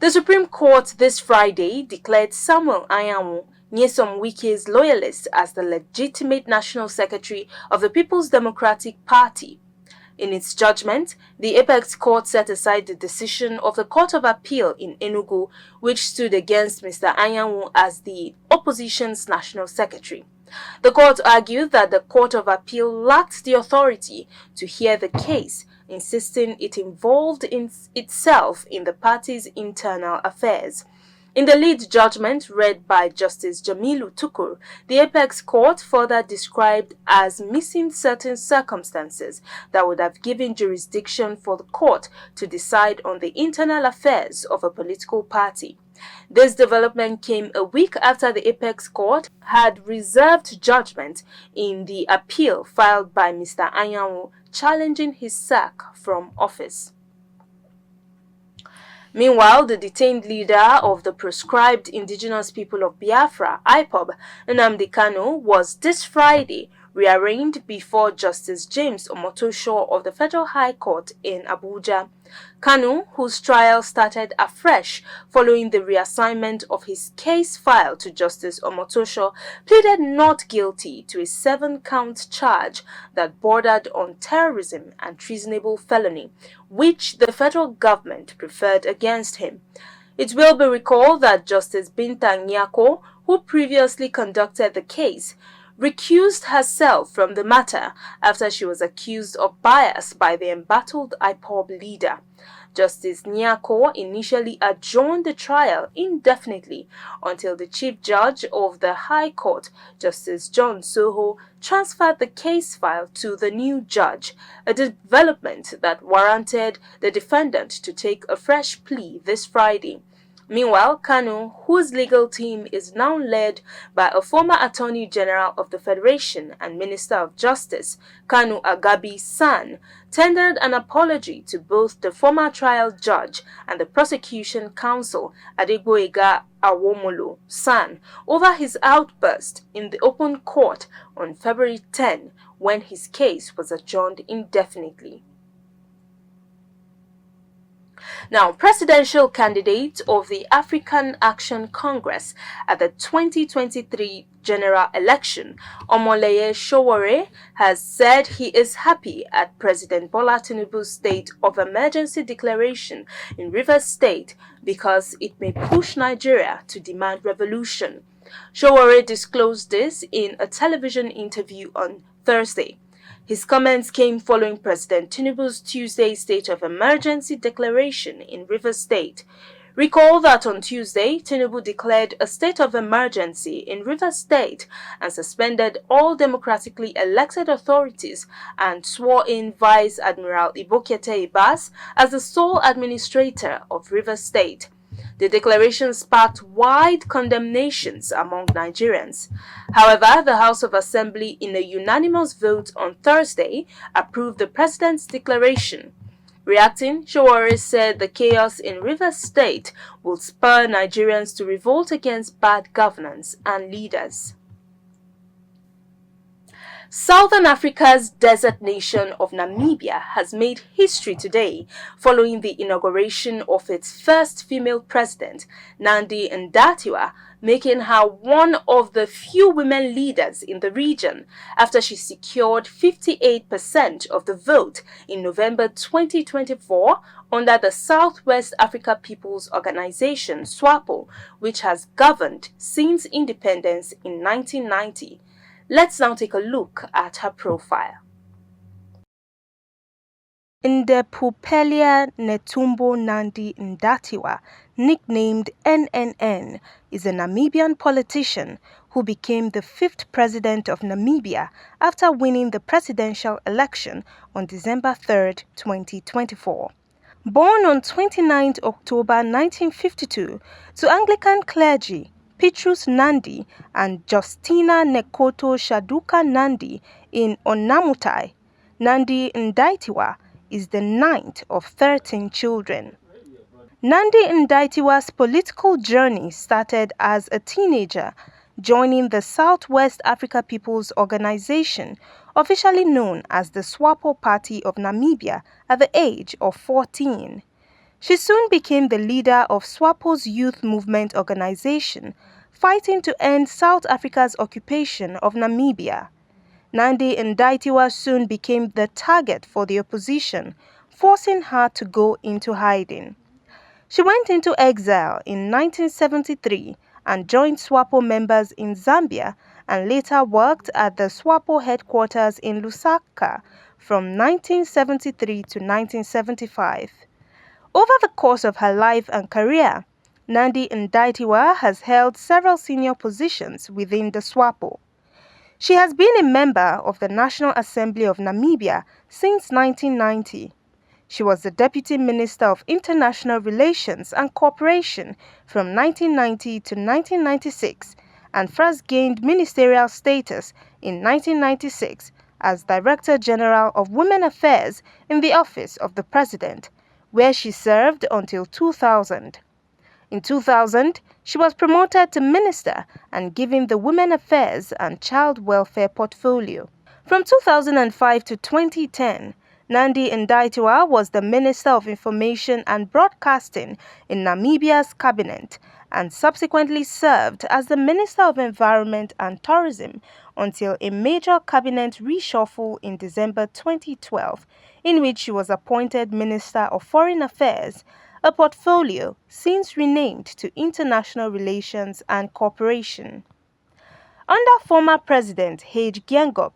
The Supreme Court this Friday declared Samuel Anyanwu, Nyesom Wike's loyalist, as the legitimate National Secretary of the People's Democratic Party. In its judgment, the Apex Court set aside the decision of the Court of Appeal in Enugu, which stood against Mr. Anyanwu as the opposition's National Secretary. The court argued that the Court of Appeal lacked the authority to hear the case, insisting it involved itself in the party's internal affairs. In the lead judgment read by Justice Jamilu Tukur, the Apex Court further described as missing certain circumstances that would have given jurisdiction for the court to decide on the internal affairs of a political party. This development came a week after the Apex Court had reserved judgment in the appeal filed by Mr. Anyanwu challenging his sack from office. Meanwhile, the detained leader of the proscribed indigenous people of Biafra, IPOB, Nnamdi Kanu, was this Friday rearraigned before Justice James Omotosho of the Federal High Court in Abuja. Kanu, whose trial started afresh following the reassignment of his case file to Justice Omotosho, pleaded not guilty to a 7-count charge that bordered on terrorism and treasonable felony, which the federal government preferred against him. It will be recalled that Justice Binta Nyako, who previously conducted the case, recused herself from the matter after she was accused of bias by the embattled IPOB leader. Justice Nyako initially adjourned the trial indefinitely until the Chief Judge of the High Court, Justice John Soho, transferred the case file to the new judge, a development that warranted the defendant to take a fresh plea this Friday. Meanwhile, Kanu, whose legal team is now led by a former Attorney General of the Federation and Minister of Justice, Kanu Agabi-san, tendered an apology to both the former trial judge and the prosecution counsel, Adegboyega Awomolo-san, over his outburst in the open court on February 10 when his case was adjourned indefinitely. Now, presidential candidate of the African Action Congress at the 2023 general election, Omoleye Sowore, has said he is happy at President Bola Tinubu's state of emergency declaration in Rivers State because it may push Nigeria to demand revolution. Sowore disclosed this in a television interview on Thursday. His comments came following President Tinubu's Tuesday state of emergency declaration in Rivers State. Recall that on Tuesday, Tinubu declared a state of emergency in Rivers State and suspended all democratically elected authorities and swore in Vice Admiral Ibokete Ibas as the sole administrator of Rivers State. The declaration sparked wide condemnations among Nigerians. However, the House of Assembly, in a unanimous vote on Thursday, approved the president's declaration. Reacting, Sowore said the chaos in Rivers State will spur Nigerians to revolt against bad governance and leaders. Southern Africa's desert nation of Namibia has made history today following the inauguration of its first female president, Nnamdi Ndaitwah, making her one of the few women leaders in the region after she secured 58% of the vote in November 2024 under the Southwest Africa People's Organization, SWAPO, which has governed since independence in 1990. Let's now take a look at her profile. Ndepupelia Netumbo Nandi Ndaitwah, nicknamed NNN, is a Namibian politician who became the 5th president of Namibia after winning the presidential election on December 3, 2024. Born on 29 October 1952 to Anglican clergy, Petrus Nandi and Justina Nekoto Shaduka Nandi in Onamutai, Nnamdi Ndaitwah is the 9th of 13 children. Nnamdi Ndaitwah's political journey started as a teenager, joining the Southwest Africa People's Organization, officially known as the SWAPO Party of Namibia, at the age of 14. She soon became the leader of SWAPO's youth movement organization, fighting to end South Africa's occupation of Namibia. Nnamdi Ndaitwah soon became the target for the opposition, forcing her to go into hiding. She went into exile in 1973 and joined SWAPO members in Zambia and later worked at the SWAPO headquarters in Lusaka from 1973 to 1975. Over the course of her life and career, Nnamdi Ndaitwah has held several senior positions within the SWAPO. She has been a member of the National Assembly of Namibia since 1990. She was the Deputy Minister of International Relations and Cooperation from 1990 to 1996 and first gained ministerial status in 1996 as Director General of Women Affairs in the Office of the President, where she served until 2000. In 2000, she was promoted to minister and given the Women Affairs and Child Welfare portfolio. From 2005 to 2010, Nnamdi Ndaitwah was the Minister of Information and Broadcasting in Namibia's cabinet and subsequently served as the Minister of Environment and Tourism until a major cabinet reshuffle in December 2012, in which she was appointed Minister of Foreign Affairs, a portfolio since renamed to International Relations and Cooperation. Under former President Hage Geingob,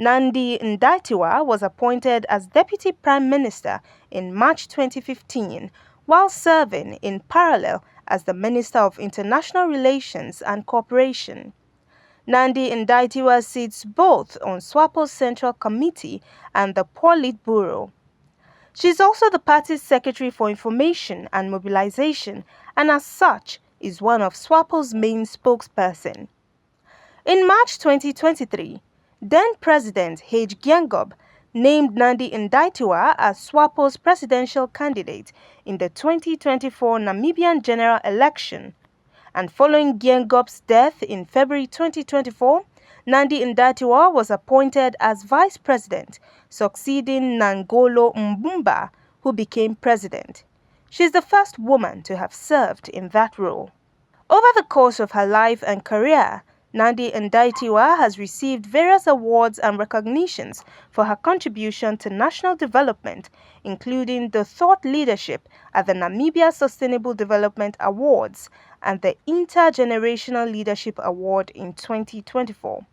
Nnamdi Ndaitwah was appointed as Deputy Prime Minister in March 2015, while serving in parallel as the Minister of International Relations and Cooperation. Nnamdi Ndaitwah sits both on SWAPO's Central Committee and the Politburo. She is also the party's Secretary for Information and Mobilization and as such is one of SWAPO's main spokesperson. In March 2023, then-President Hage Geingob named Nnamdi Ndaitwah as SWAPO's presidential candidate in the 2024 Namibian general election. And following Geingob's death in February 2024, Nnamdi Ndaitwah was appointed as vice president, succeeding Nangolo Mbumba, who became president. She is the first woman to have served in that role. Over the course of her life and career, Nnamdi Ndaitwah has received various awards and recognitions for her contribution to national development, including the Thought Leadership at the Namibia Sustainable Development Awards and the Intergenerational Leadership Award in 2024.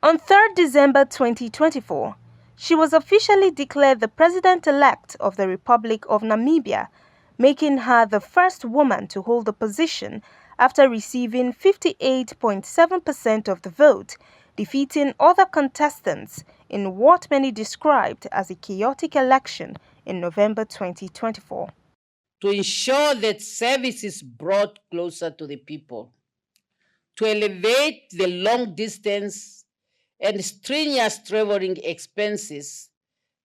On 3rd December 2024, she was officially declared the President-elect of the Republic of Namibia, making her the first woman to hold the position after receiving 58.7% of the vote, defeating other contestants in what many described as a chaotic election in November 2024. To ensure that service is brought closer to the people, to elevate the long distance and strenuous traveling expenses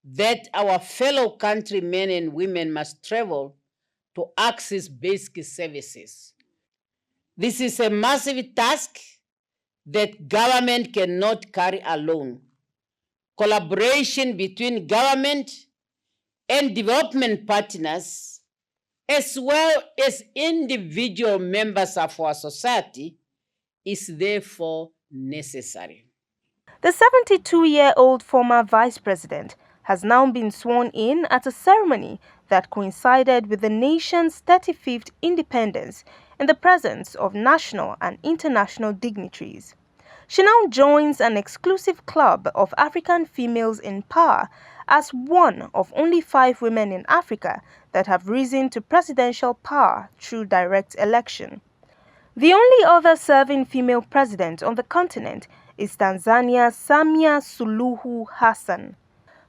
that our fellow countrymen and women must travel to access basic services. This is a massive task that government cannot carry alone. Collaboration between government and development partners, as well as individual members of our society, is therefore necessary. The 72-year-old former vice president has now been sworn in at a ceremony that coincided with the nation's 35th independence in the presence of national and international dignitaries. She now joins an exclusive club of African females in power as one of only 5 women in Africa that have risen to presidential power through direct election. The only other serving female president on the continent is Tanzania's Samia Suluhu Hassan.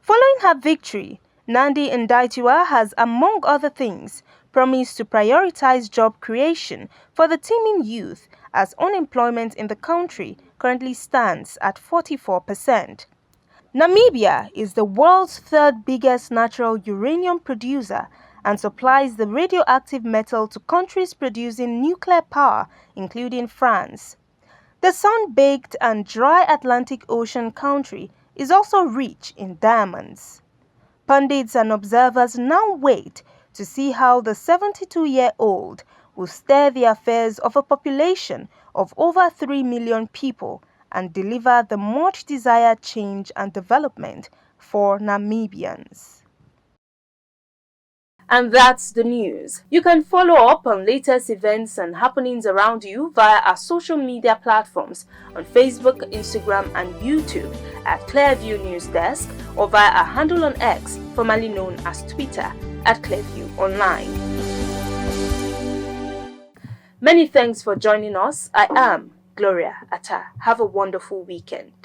Following her victory, Nnamdi Ndaitwah has, among other things, promised to prioritize job creation for the teeming youth as unemployment in the country currently stands at 44%. Namibia is the world's 3rd biggest natural uranium producer and supplies the radioactive metal to countries producing nuclear power, including France. The sun-baked and dry Atlantic Ocean country is also rich in diamonds. Pundits and observers now wait to see how the 72-year-old will steer the affairs of a population of over 3 million people and deliver the much-desired change and development for Namibians. And that's the news. You can follow up on latest events and happenings around you via our social media platforms on Facebook, Instagram, and YouTube at Clearview News Desk or via our handle on X, formerly known as Twitter, at Clearview Online. Many thanks for joining us. I am Gloria Atta. Have a wonderful weekend.